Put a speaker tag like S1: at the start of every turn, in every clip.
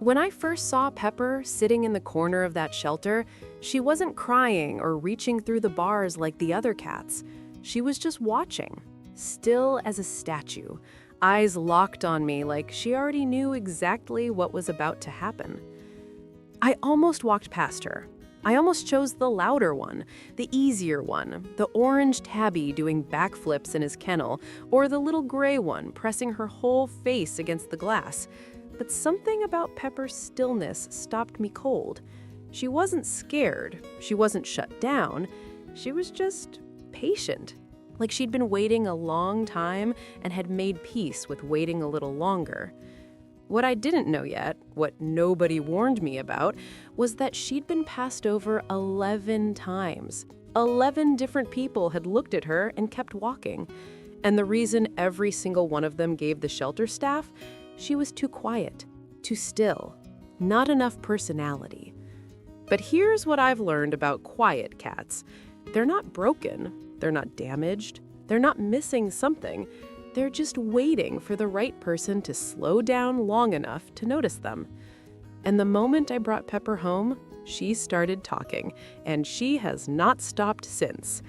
S1: When I first saw Pepper sitting in the corner of that shelter, she wasn't crying or reaching through the bars like the other cats. She was just watching, still as a statue, eyes locked on me like she already knew exactly what was about to happen. I almost walked past her. I almost chose the louder one, the easier one, the orange tabby doing backflips in his kennel, or the little gray one pressing her whole face against the glass. But something about Pepper's stillness stopped me cold. She wasn't scared. She wasn't shut down. She was just patient, like she'd been waiting a long time and had made peace with waiting a little longer. What I didn't know yet, what nobody warned me about, was that she'd been passed over 11 times. 11 different people had looked at her and kept walking. And the reason every single one of them gave the shelter staff, she was too quiet, too still, not enough personality. But here's what I've learned about quiet cats. They're not broken, they're not damaged, they're not missing something. They're just waiting for the right person to slow down long enough to notice them. And the moment I brought Pepper home, she started talking, and she has not stopped since.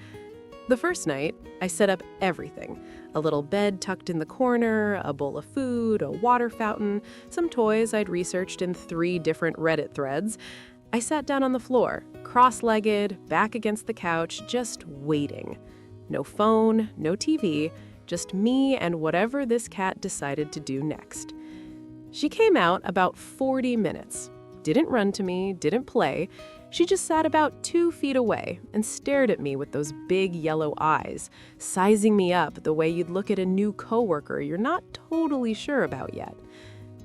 S1: The first night, I set up everything. A little bed tucked in the corner, a bowl of food, a water fountain, some toys I'd researched in 3 different Reddit threads. I sat down on the floor, cross-legged, back against the couch, just waiting. No phone, no TV, just me and whatever this cat decided to do next. She came out about 40 minutes. Didn't run to me, didn't play. She just sat about 2 feet away and stared at me with those big yellow eyes, sizing me up the way you'd look at a new coworker you're not totally sure about yet.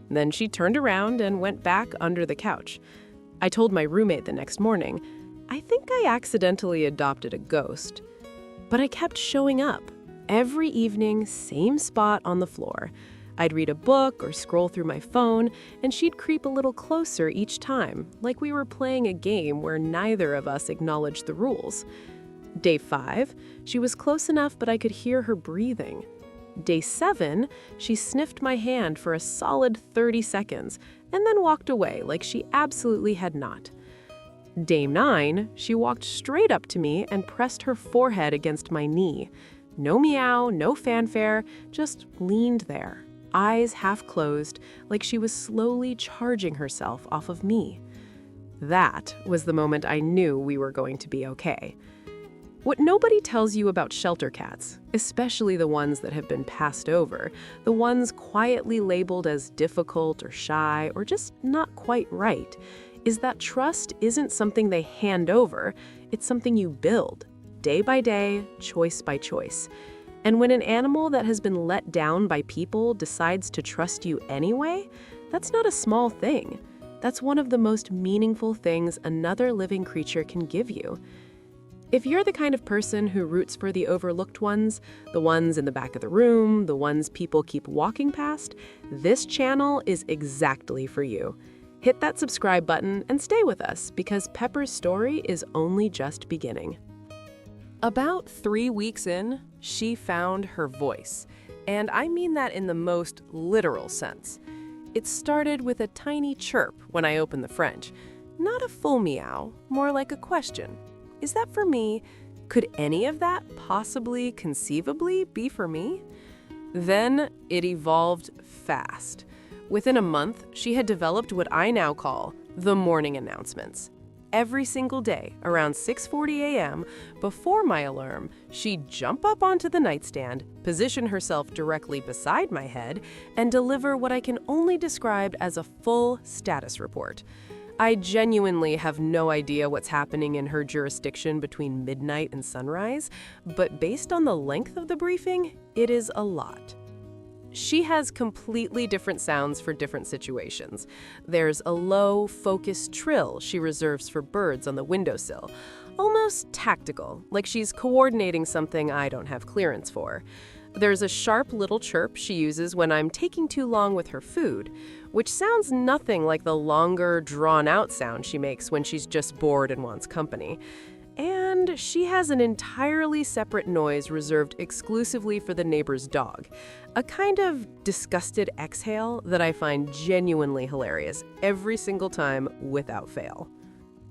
S1: Then she turned around and went back under the couch. I told my roommate the next morning, I think I accidentally adopted a ghost. But I kept showing up. Every evening, same spot on the floor. I'd read a book or scroll through my phone, and she'd creep a little closer each time, like we were playing a game where neither of us acknowledged the rules. Day 5, she was close enough but I could hear her breathing. Day 7, she sniffed my hand for a solid 30 seconds, and then walked away like she absolutely had not. Day 9, she walked straight up to me and pressed her forehead against my knee. No meow, no fanfare, just leaned there, eyes half closed, like she was slowly charging herself off of me. That was the moment I knew we were going to be okay. What nobody tells you about shelter cats, especially the ones that have been passed over, the ones quietly labeled as difficult or shy or just not quite right, is that trust isn't something they hand over, it's something you build. Day by day, choice by choice. And when an animal that has been let down by people decides to trust you anyway, that's not a small thing. That's one of the most meaningful things another living creature can give you. If you're the kind of person who roots for the overlooked ones, the ones in the back of the room, the ones people keep walking past, this channel is exactly for you. Hit that subscribe button and stay with us because Pepper's story is only just beginning. About 3 weeks in, she found her voice, and I mean that in the most literal sense. It started with a tiny chirp when I opened the French. Not a full meow, more like a question. Is that for me? Could any of that possibly, conceivably be for me? Then it evolved fast. Within a month, she had developed what I now call the morning announcements. Every single day, around 6:40 a.m., before my alarm, she'd jump up onto the nightstand, position herself directly beside my head, and deliver what I can only describe as a full status report. I genuinely have no idea what's happening in her jurisdiction between midnight and sunrise, but based on the length of the briefing, it is a lot. She has completely different sounds for different situations. There's a low, focused trill she reserves for birds on the windowsill, almost tactical, like she's coordinating something I don't have clearance for. There's a sharp little chirp she uses when I'm taking too long with her food, which sounds nothing like the longer, drawn-out sound she makes when she's just bored and wants company. And she has an entirely separate noise reserved exclusively for the neighbor's dog. A kind of disgusted exhale that I find genuinely hilarious every single time without fail.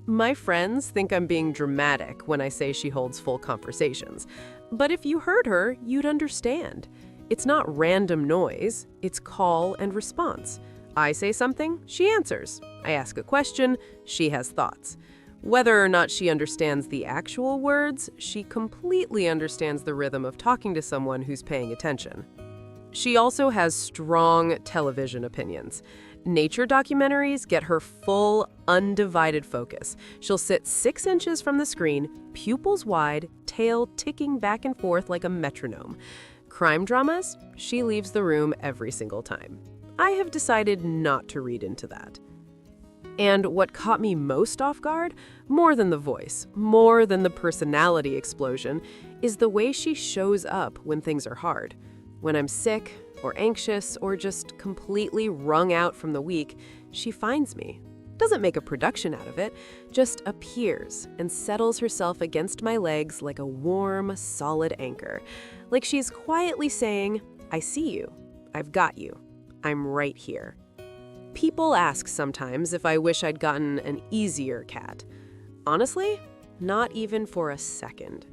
S1: My friends think I'm being dramatic when I say she holds full conversations. But if you heard her, you'd understand. It's not random noise, it's call and response. I say something, she answers. I ask a question, she has thoughts. Whether or not she understands the actual words, she completely understands the rhythm of talking to someone who's paying attention. She also has strong television opinions. Nature documentaries get her full, undivided focus. She'll sit 6 inches from the screen, pupils wide, tail ticking back and forth like a metronome. Crime dramas? She leaves the room every single time. I have decided not to read into that. And what caught me most off guard, more than the voice, more than the personality explosion, is the way she shows up when things are hard. When I'm sick, or anxious, or just completely wrung out from the week, she finds me. Doesn't make a production out of it, just appears and settles herself against my legs like a warm, solid anchor. Like she's quietly saying, I see you, I've got you, I'm right here. People ask sometimes if I wish I'd gotten an easier cat. Honestly, not even for a second.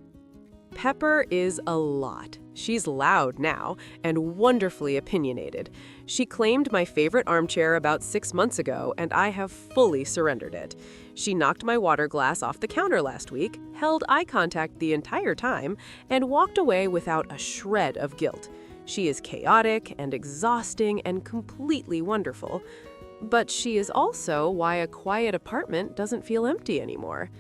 S1: Pepper is a lot. She's loud now and wonderfully opinionated. She claimed my favorite armchair about 6 months ago, and I have fully surrendered it. She knocked my water glass off the counter last week, held eye contact the entire time, and walked away without a shred of guilt. She is chaotic and exhausting and completely wonderful. But she is also why a quiet apartment doesn't feel empty anymore.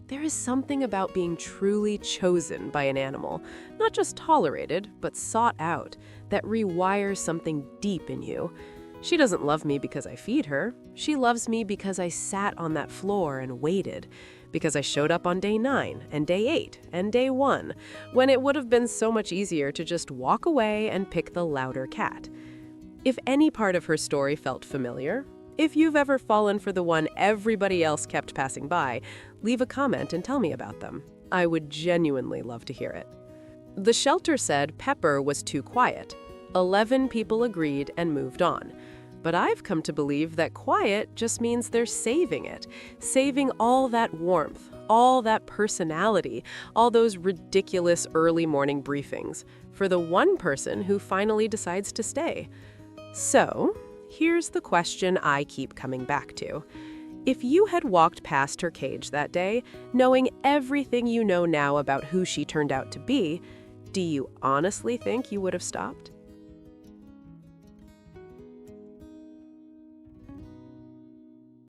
S1: There is something about being truly chosen by an animal, not just tolerated, but sought out, that rewires something deep in you. She doesn't love me because I feed her. She loves me because I sat on that floor and waited, because I showed up on day 9 and day 8 and day 1, when it would have been so much easier to just walk away and pick the louder cat. If any part of her story felt familiar, if you've ever fallen for the one everybody else kept passing by, leave a comment and tell me about them. I would genuinely love to hear it. The shelter said Pepper was too quiet. 11 people agreed and moved on. But I've come to believe that quiet just means they're saving it, saving all that warmth, all that personality, all those ridiculous early morning briefings for the one person who finally decides to stay. So, here's the question I keep coming back to. If you had walked past her cage that day, knowing everything you know now about who she turned out to be, do you honestly think you would have stopped?